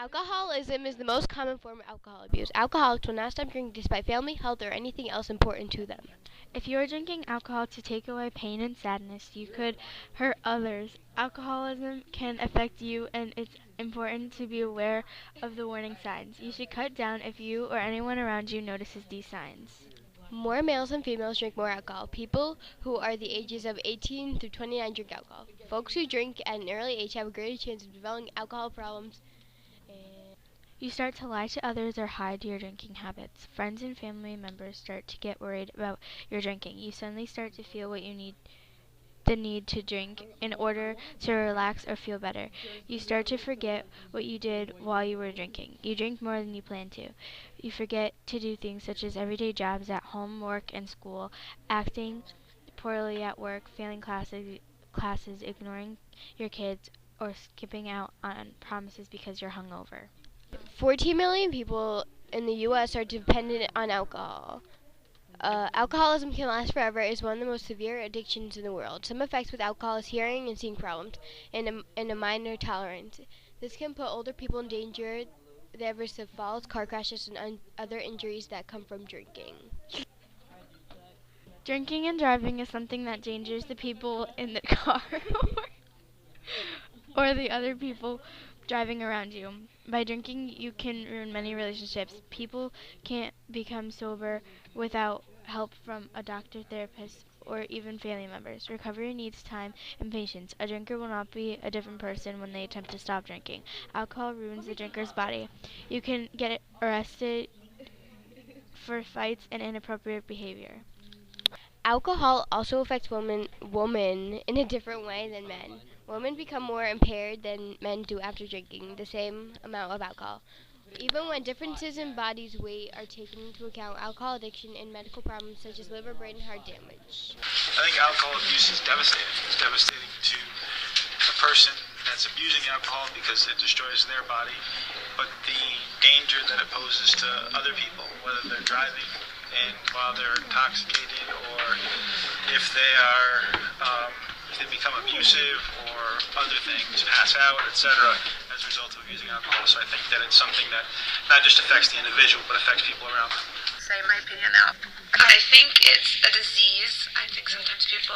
Alcoholism is the most common form of alcohol abuse. Alcoholics will not stop drinking despite family, health, or anything else important to them. If you are drinking alcohol to take away pain and sadness, you could hurt others. Alcoholism can affect you, and it's important to be aware of the warning signs. You should cut down if you or anyone around you notices these signs. More males than females drink more alcohol. People who are the ages of 18 through 29 drink alcohol. Folks who drink at an early age have a greater chance of developing alcohol problems. You start to lie to others or hide your drinking habits. Friends and family members start to get worried about your drinking. You suddenly start to feel the need to drink in order to relax or feel better. You start to forget what you did while you were drinking. You drink more than you planned to. You forget to do things such as everyday jobs at home, work, and school, acting poorly at work, failing classes, ignoring your kids, or skipping out on promises because you're hungover. 14 million people in the U.S. are dependent on alcohol. Alcoholism can last forever is one of the most severe addictions in the world. Some effects with alcohol is hearing and seeing problems and a minor tolerance. This can put older people in danger. They have risk of falls, car crashes, and other injuries that come from drinking. Drinking and driving is something that endangers the people in the car or the other people driving around you. By drinking, you can ruin many relationships. People can't become sober without help from a doctor, therapist, or even family members. Recovery needs time and patience. A drinker will not be a different person when they attempt to stop drinking. Alcohol ruins the drinker's body. You can get arrested for fights and inappropriate behavior. Alcohol also affects women in a different way than men. Women become more impaired than men do after drinking the same amount of alcohol. Even when differences in body's weight are taken into account, alcohol addiction and medical problems such as liver, brain, and heart damage. I think alcohol abuse is devastating. It's devastating to the person that's abusing alcohol because it destroys their body, but the danger that it poses to other people, whether they're driving and while they're intoxicated, or if they if they become abusive or other things, pass out, etc., as a result of abusing alcohol. So I think that it's something that not just affects the individual, but affects people around them. Say my opinion now. I think it's a disease. I think sometimes people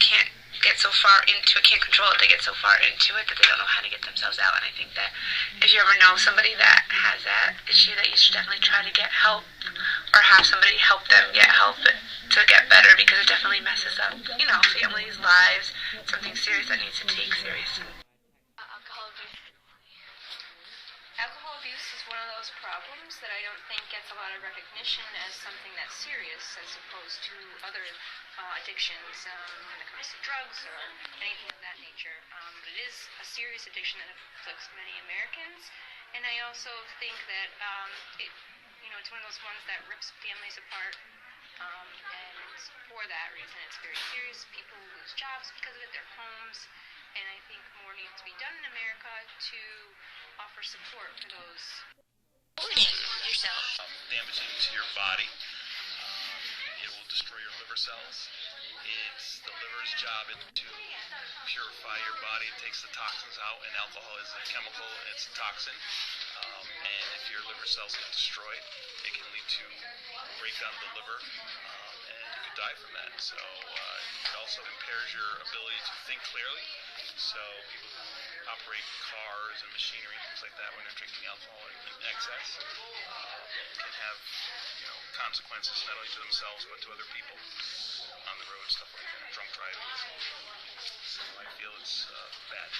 can't get so far into it, can't control it, they get so far into it that they don't know how to get themselves out. And I think that if you ever know somebody that has that issue, that you should definitely try to get help or have somebody help them get help to get better, because it definitely messes up, families' lives. Something serious that needs to take seriously. Alcohol abuse is one of those problems that I don't think gets a lot of recognition as something that's serious, as opposed to other addictions when it comes to drugs or anything of that nature. But it is a serious addiction that afflicts many Americans, and I also think that it's one of those ones that rips families apart. And for that reason, it's very serious. People lose jobs because of it, their homes, and I think more needs to be done in America to offer support for those. Yourself. Damaging to your body. It will destroy your liver cells. It's the liver's job to purify your body. It takes the toxins out, and alcohol is a chemical, it's a toxin. And if your liver cells get destroyed, it can lead to breakdown of the liver, and you could die from that. So it also impairs your ability to think clearly. So people who operate cars and machinery and things like that when they're drinking alcohol in excess can have consequences not only to themselves but to other people on the road, stuff like that, drunk driving. So I feel it's bad.